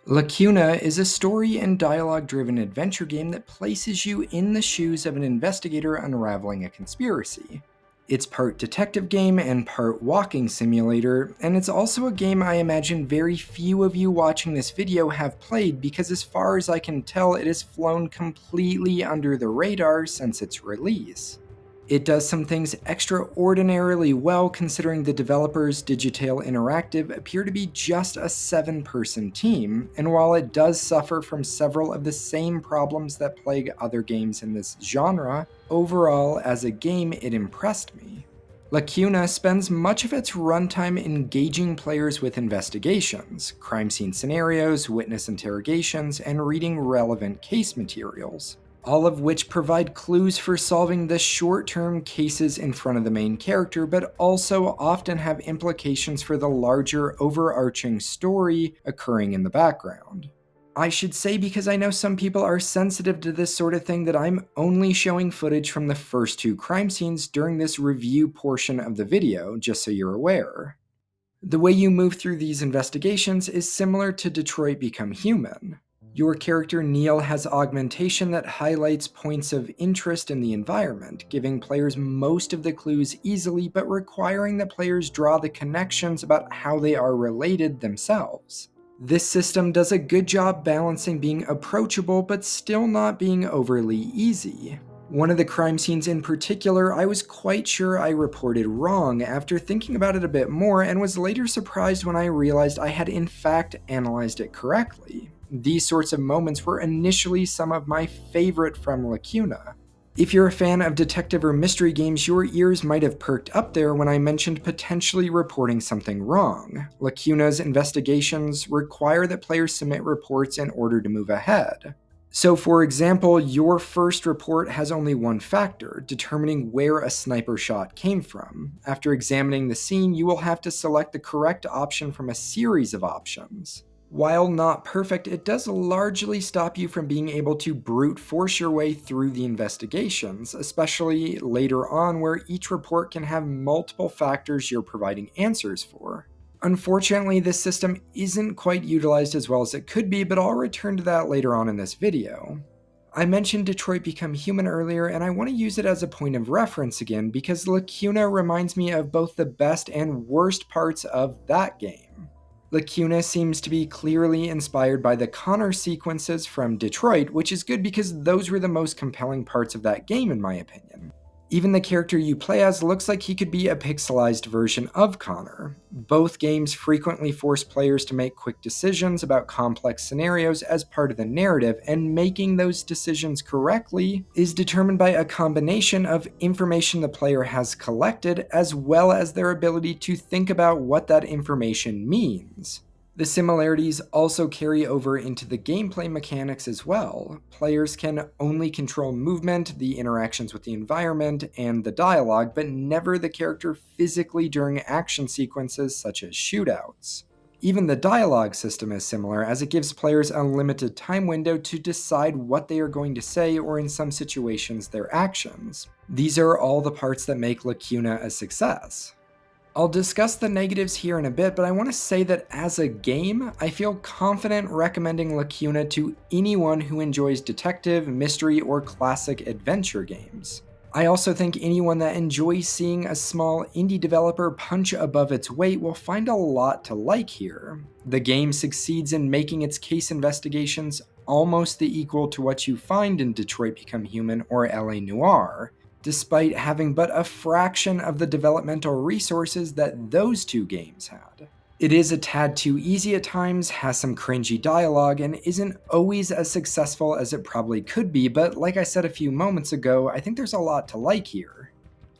Lacuna is a story and dialogue-driven adventure game that places you in the shoes of an investigator unraveling a conspiracy. It's part detective game and part walking simulator, and it's also a game I imagine very few of you watching this video have played because as far as I can tell, it has flown completely under the radar since its release. It does some things extraordinarily well considering the developers, Digital Interactive, appear to be just a 7-person team, and while it does suffer from several of the same problems that plague other games in this genre, overall, as a game, it impressed me. Lacuna spends much of its runtime engaging players with investigations, crime scene scenarios, witness interrogations, and reading relevant case materials, all of which provide clues for solving the short-term cases in front of the main character, but also often have implications for the larger overarching story occurring in the background. I should say, because I know some people are sensitive to this sort of thing, that I'm only showing footage from the first 2 crime scenes during this review portion of the video, just so you're aware. The way you move through these investigations is similar to Detroit Become Human. Your character Neil has augmentation that highlights points of interest in the environment, giving players most of the clues easily but requiring that players draw the connections about how they are related themselves. This system does a good job balancing being approachable but still not being overly easy. One of the crime scenes in particular, I was quite sure I reported wrong after thinking about it a bit more and was later surprised when I realized I had in fact analyzed it correctly. These sorts of moments were initially some of my favorite from Lacuna. If you're a fan of detective or mystery games, your ears might have perked up there when I mentioned potentially reporting something wrong. Lacuna's investigations require that players submit reports in order to move ahead. So for example, your first report has only one factor, determining where a sniper shot came from. After examining the scene, you will have to select the correct option from a series of options. While not perfect, it does largely stop you from being able to brute force your way through the investigations, especially later on where each report can have multiple factors you're providing answers for. Unfortunately, this system isn't quite utilized as well as it could be, but I'll return to that later on in this video. I mentioned Detroit Become Human earlier, and I want to use it as a point of reference again because Lacuna reminds me of both the best and worst parts of that game. Lacuna seems to be clearly inspired by the Connor sequences from Detroit, which is good because those were the most compelling parts of that game in my opinion. Even the character you play as looks like he could be a pixelized version of Connor. Both games frequently force players to make quick decisions about complex scenarios as part of the narrative, and making those decisions correctly is determined by a combination of information the player has collected as well as their ability to think about what that information means. The similarities also carry over into the gameplay mechanics as well. Players can only control movement, the interactions with the environment, and the dialogue, but never the character physically during action sequences such as shootouts. Even the dialogue system is similar, as it gives players a limited time window to decide what they are going to say, or in some situations, their actions. These are all the parts that make Lacuna a success. I'll discuss the negatives here in a bit, but I want to say that as a game, I feel confident recommending Lacuna to anyone who enjoys detective, mystery, or classic adventure games. I also think anyone that enjoys seeing a small indie developer punch above its weight will find a lot to like here. The game succeeds in making its case investigations almost the equal to what you find in Detroit Become Human or LA Noire, despite having but a fraction of the developmental resources that those 2 games had. It is a tad too easy at times, has some cringy dialogue, and isn't always as successful as it probably could be, but like I said a few moments ago, I think there's a lot to like here.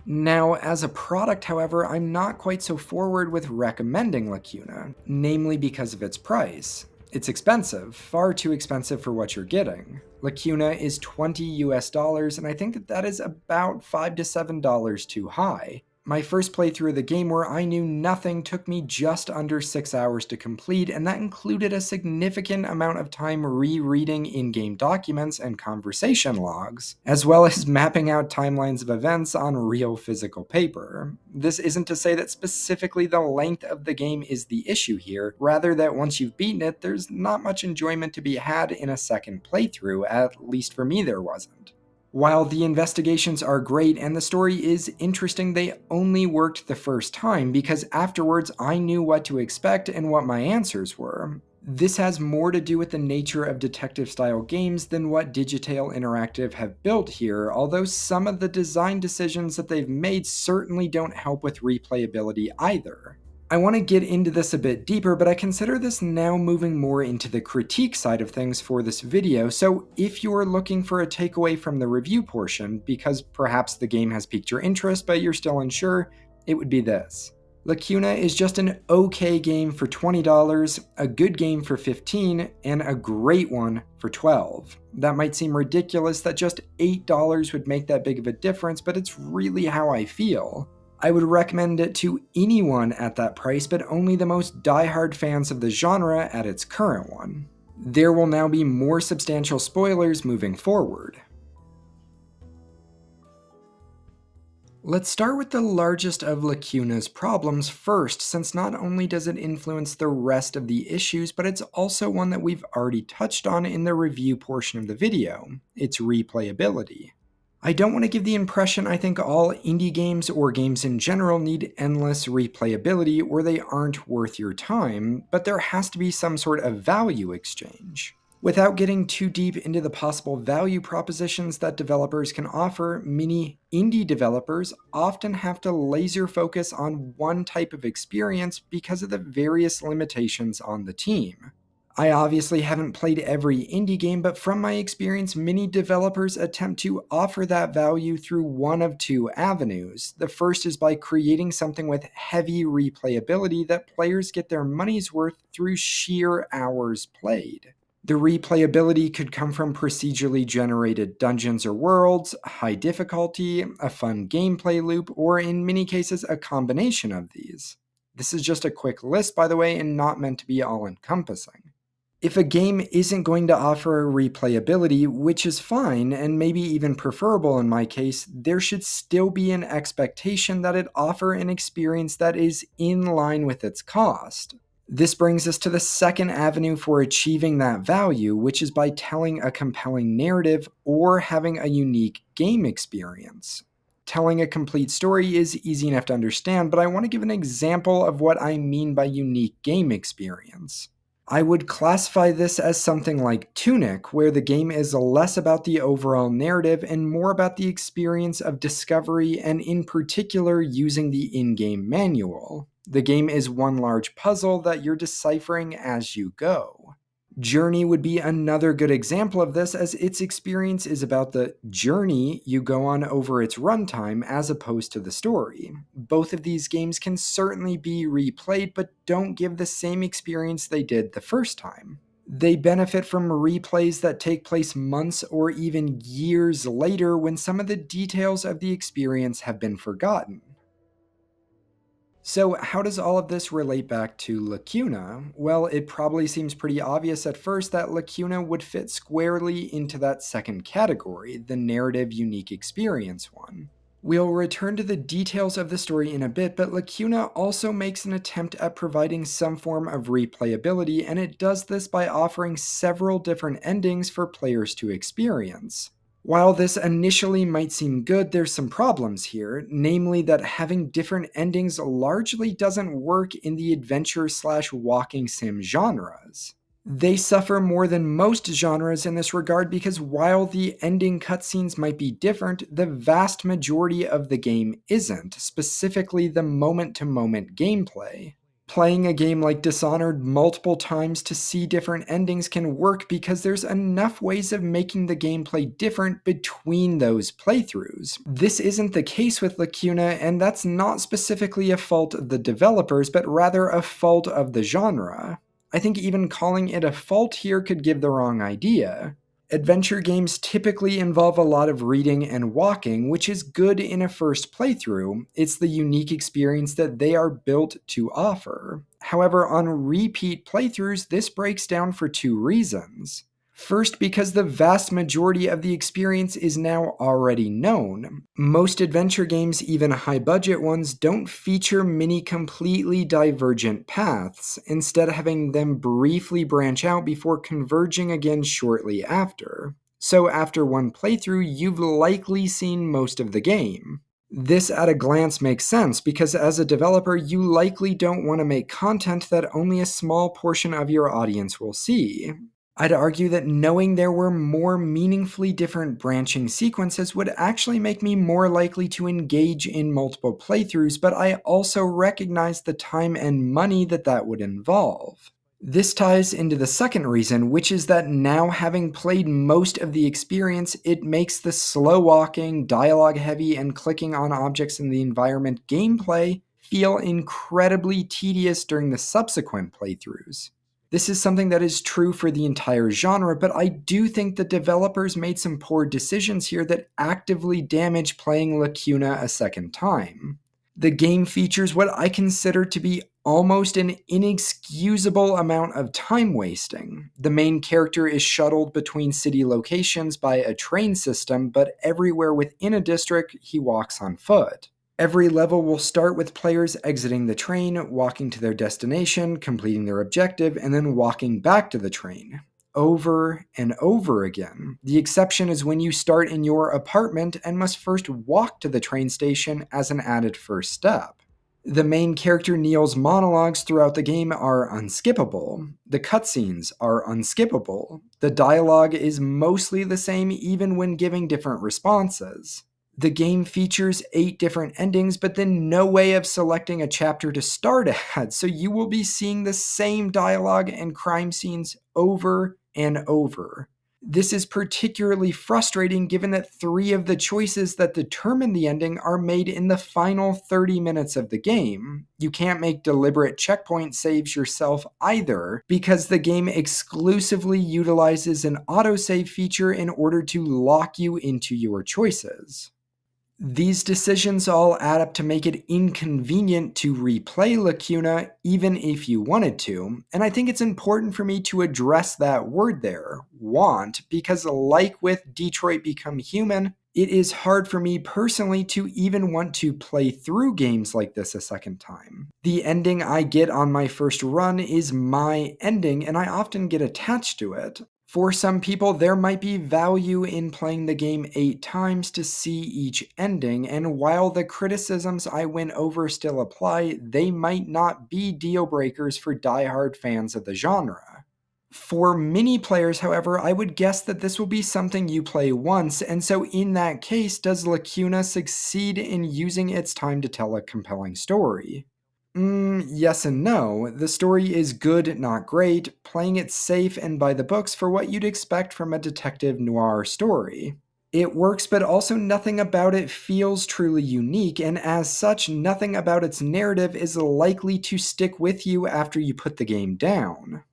Now, as a product, however, I'm not quite so forward with recommending Lacuna, namely because of its price. It's expensive, far too expensive for what you're getting. Lacuna is $20 US, and I think that is about $5 to $7 too high. My first playthrough of the game, where I knew nothing, took me just under 6 hours to complete, and that included a significant amount of time rereading in-game documents and conversation logs, as well as mapping out timelines of events on real physical paper. This isn't to say that specifically the length of the game is the issue here, rather that once you've beaten it, there's not much enjoyment to be had in a second playthrough, at least for me there wasn't. While the investigations are great and the story is interesting, they only worked the first time because afterwards I knew what to expect and what my answers were. This has more to do with the nature of detective-style games than what Digital Interactive have built here, although some of the design decisions that they've made certainly don't help with replayability either. I want to get into this a bit deeper, but I consider this now moving more into the critique side of things for this video, so if you're looking for a takeaway from the review portion, because perhaps the game has piqued your interest but you're still unsure, it would be this. Lacuna is just an okay game for $20, a good game for $15, and a great one for $12. That might seem ridiculous that just $8 would make that big of a difference, but it's really how I feel. I would recommend it to anyone at that price, but only the most diehard fans of the genre at its current one. There will now be more substantial spoilers moving forward. Let's start with the largest of Lacuna's problems first, since not only does it influence the rest of the issues, but it's also one that we've already touched on in the review portion of the video: its replayability. I don't want to give the impression I think all indie games or games in general need endless replayability or they aren't worth your time, but there has to be some sort of value exchange. Without getting too deep into the possible value propositions that developers can offer, many indie developers often have to laser focus on one type of experience because of the various limitations on the team. I obviously haven't played every indie game, but from my experience, many developers attempt to offer that value through one of two avenues. The first is by creating something with heavy replayability that players get their money's worth through sheer hours played. The replayability could come from procedurally generated dungeons or worlds, high difficulty, a fun gameplay loop, or in many cases, a combination of these. This is just a quick list, by the way, and not meant to be all-encompassing. If a game isn't going to offer replayability, which is fine and maybe even preferable in my case, there should still be an expectation that it offer an experience that is in line with its cost. This brings us to the second avenue for achieving that value, which is by telling a compelling narrative or having a unique game experience. Telling a complete story is easy enough to understand, but I want to give an example of what I mean by unique game experience. I would classify this as something like Tunic, where the game is less about the overall narrative and more about the experience of discovery and in particular using the in-game manual. The game is one large puzzle that you're deciphering as you go. Journey would be another good example of this, as its experience is about the journey you go on over its runtime as opposed to the story. Both of these games can certainly be replayed, but don't give the same experience they did the first time. They benefit from replays that take place months or even years later when some of the details of the experience have been forgotten. So how does all of this relate back to Lacuna? Well, it probably seems pretty obvious at first that Lacuna would fit squarely into that second category, the narrative unique experience one. We'll return to the details of the story in a bit, but Lacuna also makes an attempt at providing some form of replayability, and it does this by offering several different endings for players to experience. While this initially might seem good, there's some problems here, namely that having different endings largely doesn't work in the adventure/walking sim genres. They suffer more than most genres in this regard because while the ending cutscenes might be different, the vast majority of the game isn't, specifically the moment-to-moment gameplay. Playing a game like Dishonored multiple times to see different endings can work because there's enough ways of making the gameplay different between those playthroughs. This isn't the case with Lacuna, and that's not specifically a fault of the developers, but rather a fault of the genre. I think even calling it a fault here could give the wrong idea. Adventure games typically involve a lot of reading and walking, which is good in a first playthrough. It's the unique experience that they are built to offer. However, on repeat playthroughs, this breaks down for two reasons. First, because the vast majority of the experience is now already known. Most adventure games, even high budget ones, don't feature many completely divergent paths, instead having them briefly branch out before converging again shortly after. So after one playthrough, you've likely seen most of the game. This at a glance makes sense because as a developer, you likely don't want to make content that only a small portion of your audience will see. I'd argue that knowing there were more meaningfully different branching sequences would actually make me more likely to engage in multiple playthroughs, but I also recognize the time and money that would involve. This ties into the second reason, which is that now having played most of the experience, it makes the slow walking, dialogue heavy, and clicking on objects in the environment gameplay feel incredibly tedious during the subsequent playthroughs. This is something that is true for the entire genre, but I do think the developers made some poor decisions here that actively damage playing Lacuna a second time. The game features what I consider to be almost an inexcusable amount of time wasting. The main character is shuttled between city locations by a train system, but everywhere within a district, he walks on foot. Every level will start with players exiting the train, walking to their destination, completing their objective, and then walking back to the train. Over and over again. The exception is when you start in your apartment and must first walk to the train station as an added first step. The main character Neil's monologues throughout the game are unskippable. The cutscenes are unskippable. The dialogue is mostly the same even when giving different responses. The game features 8 different endings, but then no way of selecting a chapter to start at, so you will be seeing the same dialogue and crime scenes over and over. This is particularly frustrating given that 3 of the choices that determine the ending are made in the final 30 minutes of the game. You can't make deliberate checkpoint saves yourself either, because the game exclusively utilizes an autosave feature in order to lock you into your choices. These decisions all add up to make it inconvenient to replay Lacuna even if you wanted to, and I think it's important for me to address that word there, want, because like with Detroit Become Human, it is hard for me personally to even want to play through games like this a second time. The ending I get on my first run is my ending, and I often get attached to it. For some people, there might be value in playing the game 8 times to see each ending, and while the criticisms I went over still apply, they might not be deal breakers for diehard fans of the genre. For many players, however, I would guess that this will be something you play once, and so in that case, does Lacuna succeed in using its time to tell a compelling story? Yes and no. The story is good, not great, playing it safe and by the books for what you'd expect from a detective noir story. It works, but also nothing about it feels truly unique, and as such, nothing about its narrative is likely to stick with you after you put the game down.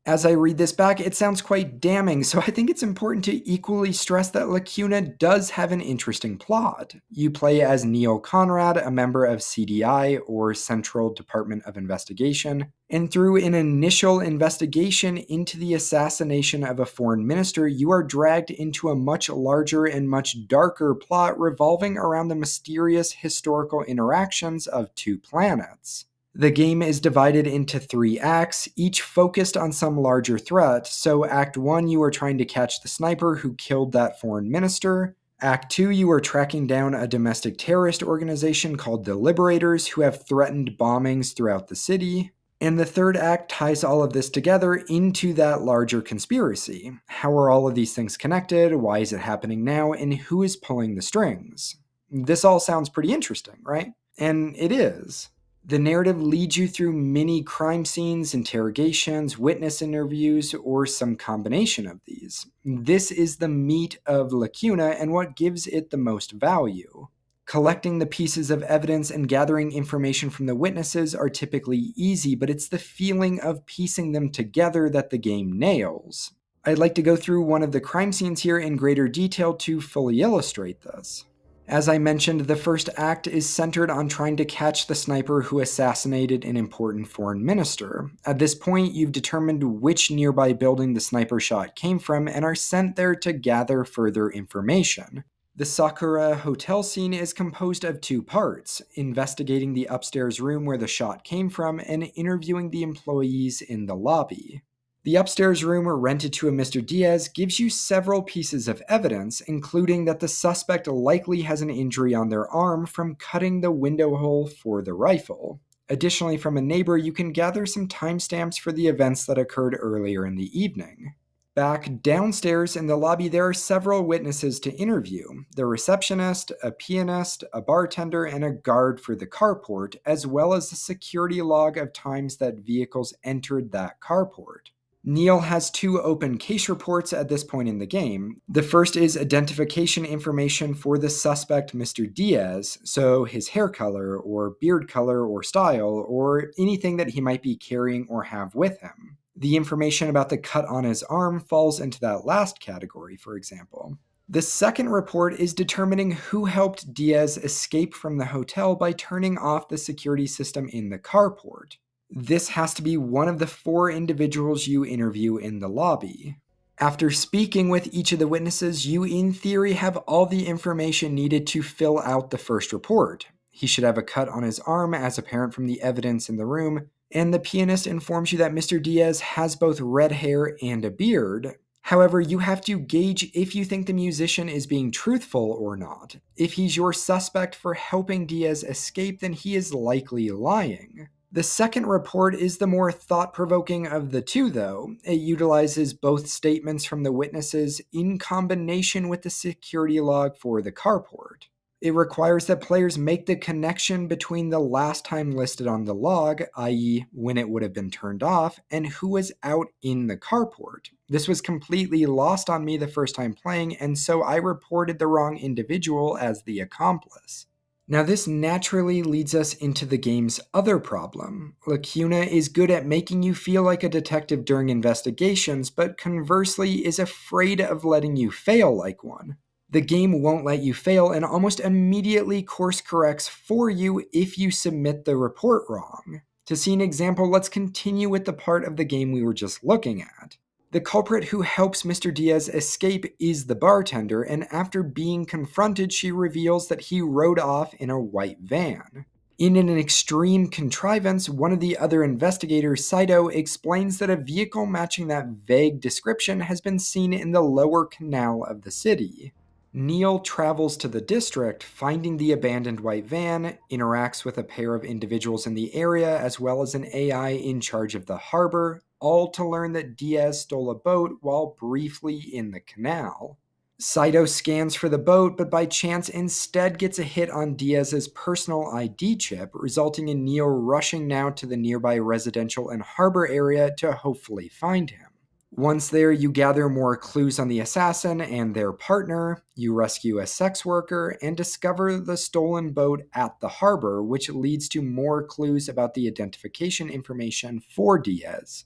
As I read this back, it sounds quite damning, so I think it's important to equally stress that Lacuna does have an interesting plot. You play as Neil Conrad, a member of CDI, or Central Department of Investigation, and through an initial investigation into the assassination of a foreign minister, you are dragged into a much larger and much darker plot revolving around the mysterious historical interactions of 2 planets. The game is divided into 3 acts, each focused on some larger threat. So Act 1, you are trying to catch the sniper who killed that foreign minister. Act 2, you are tracking down a domestic terrorist organization called the Liberators who have threatened bombings throughout the city. And the third act ties all of this together into that larger conspiracy. How are all of these things connected? Why is it happening now? And who is pulling the strings? This all sounds pretty interesting, right? And it is. The narrative leads you through many crime scenes, interrogations, witness interviews, or some combination of these. This is the meat of Lacuna and what gives it the most value. Collecting the pieces of evidence and gathering information from the witnesses are typically easy, but it's the feeling of piecing them together that the game nails. I'd like to go through one of the crime scenes here in greater detail to fully illustrate this. As I mentioned, the first act is centered on trying to catch the sniper who assassinated an important foreign minister. At this point, you've determined which nearby building the sniper shot came from and are sent there to gather further information. The Sakura hotel scene is composed of two parts: investigating the upstairs room where the shot came from and interviewing the employees in the lobby. The upstairs room rented to a Mr. Diaz gives you several pieces of evidence, including that the suspect likely has an injury on their arm from cutting the window hole for the rifle. Additionally, from a neighbor, you can gather some timestamps for the events that occurred earlier in the evening. Back downstairs in the lobby, there are several witnesses to interview: the receptionist, a pianist, a bartender, and a guard for the carport, as well as a security log of times that vehicles entered that carport. Neil has two open case reports at this point in the game. The first is identification information for the suspect, Mr. Diaz, so his hair color, or beard color, or style, or anything that he might be carrying or have with him. The information about the cut on his arm falls into that last category, for example. The second report is determining who helped Diaz escape from the hotel by turning off the security system in the carport. This has to be one of the 4 individuals you interview in the lobby. After speaking with each of the witnesses, you in theory have all the information needed to fill out the first report. He should have a cut on his arm as apparent from the evidence in the room, and the pianist informs you that Mr. Diaz has both red hair and a beard. However, you have to gauge if you think the musician is being truthful or not. If he's your suspect for helping Diaz escape, then he is likely lying. The second report is the more thought-provoking of the two, though. It utilizes both statements from the witnesses in combination with the security log for the carport. It requires that players make the connection between the last time listed on the log, i.e. when it would have been turned off, and who was out in the carport. This was completely lost on me the first time playing, and so I reported the wrong individual as the accomplice. Now, this naturally leads us into the game's other problem. Lacuna is good at making you feel like a detective during investigations, but conversely is afraid of letting you fail like one. The game won't let you fail and almost immediately course corrects for you if you submit the report wrong. To see an example, let's continue with the part of the game we were just looking at. The culprit who helps Mr. Diaz escape is the bartender, and after being confronted, she reveals that he rode off in a white van. In an extreme contrivance, one of the other investigators, Saito, explains that a vehicle matching that vague description has been seen in the lower canal of the city. Neil travels to the district, finding the abandoned white van, interacts with a pair of individuals in the area, as well as an AI in charge of the harbor, all to learn that Diaz stole a boat while briefly in the canal. Saito scans for the boat, but by chance instead gets a hit on Diaz's personal ID chip, resulting in Neil rushing now to the nearby residential and harbor area to hopefully find him. Once there, you gather more clues on the assassin and their partner, you rescue a sex worker, and discover the stolen boat at the harbor, which leads to more clues about the identification information for Diaz.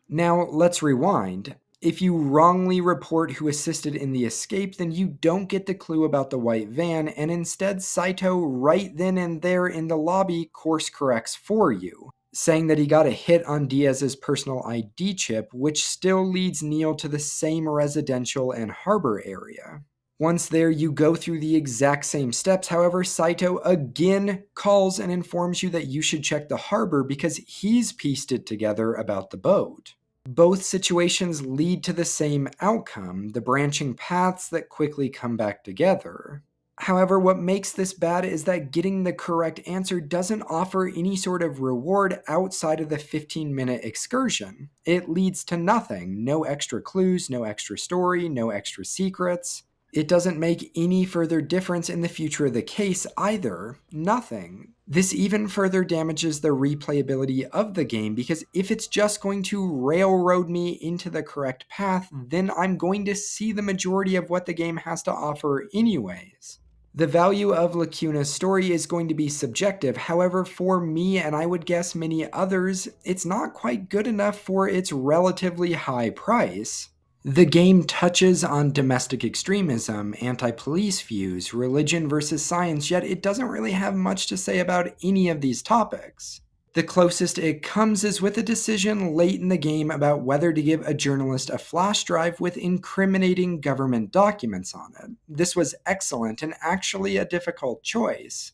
Now, let's rewind. If you wrongly report who assisted in the escape, then you don't get the clue about the white van, and instead Saito, right then and there in the lobby, course corrects for you, saying that he got a hit on Diaz's personal ID chip, which still leads Neil to the same residential and harbor area. Once there, you go through the exact same steps. However, Saito again calls and informs you that you should check the harbor because he's pieced it together about the boat. Both situations lead to the same outcome, the branching paths that quickly come back together. However, what makes this bad is that getting the correct answer doesn't offer any sort of reward outside of the 15-minute excursion. It leads to nothing. No extra clues, no extra story, no extra secrets. It doesn't make any further difference in the future of the case either. Nothing. This even further damages the replayability of the game because if it's just going to railroad me into the correct path, then I'm going to see the majority of what the game has to offer anyways. The value of Lacuna's story is going to be subjective. However, for me, and I would guess many others, it's not quite good enough for its relatively high price. The game touches on domestic extremism, anti-police views, religion versus science, yet it doesn't really have much to say about any of these topics. The closest it comes is with a decision late in the game about whether to give a journalist a flash drive with incriminating government documents on it. This was excellent and actually a difficult choice.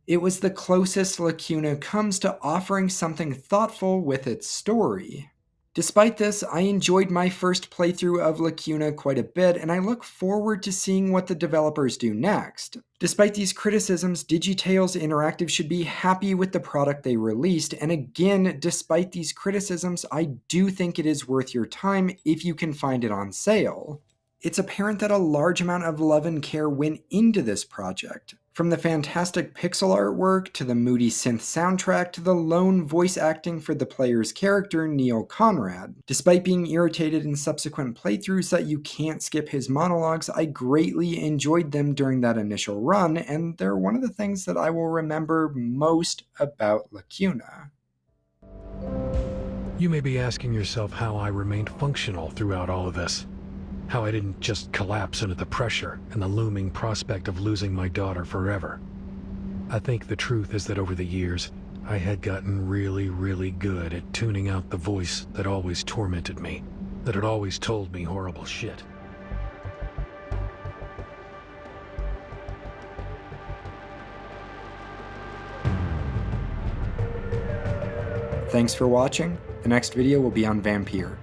It was the closest Lacuna comes to offering something thoughtful with its story. Despite this, I enjoyed my first playthrough of Lacuna quite a bit, and I look forward to seeing what the developers do next. Despite these criticisms, DigiTales Interactive should be happy with the product they released, and again, despite these criticisms, I do think it is worth your time if you can find it on sale. It's apparent that a large amount of love and care went into this project. From the fantastic pixel artwork, to the moody synth soundtrack, to the lone voice acting for the player's character, Neil Conrad. Despite being irritated in subsequent playthroughs that you can't skip his monologues, I greatly enjoyed them during that initial run, and they're one of the things that I will remember most about Lacuna. You may be asking yourself how I remained functional throughout all of this. How I didn't just collapse under the pressure and the looming prospect of losing my daughter forever. I think the truth is that over the years, I had gotten really good at tuning out the voice that always tormented me, that had always told me horrible shit. Thanks for watching. The next video will be on Vampire.